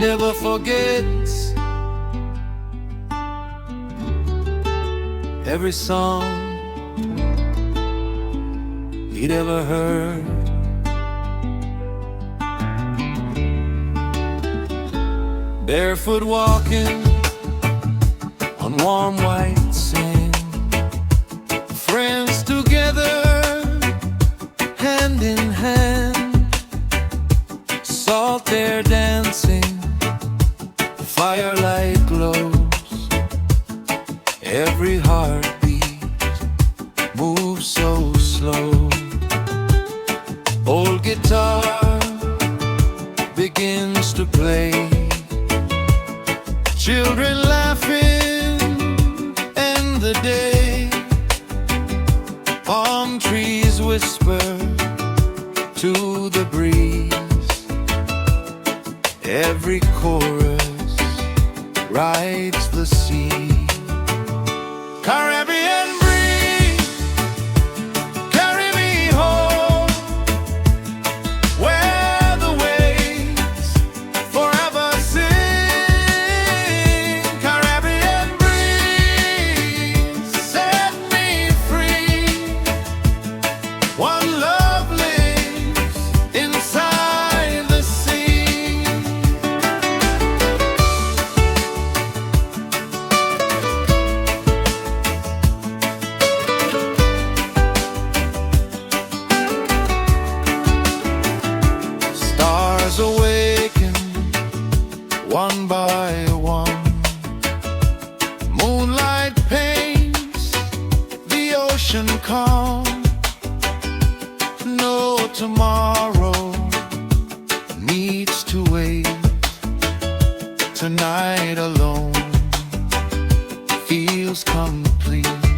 never forgets every song he'd ever heard. Barefoot walking on warm white sand, friends together, hand in hand, salt air dancing, firelight glows, every heartbeat moves so slow. Old guitar begins to play, children laughing, end the day. Palm trees whisper to the breeze, every chorus rides the sea. Caribbean breeze, carry me home, where the waves forever sing. Caribbean breeze, set me free. One love lives inside the sea. Stars awaken one by one, moonlight paints the ocean calm. No tomorrow needs to wait. Tonight alone feels complete.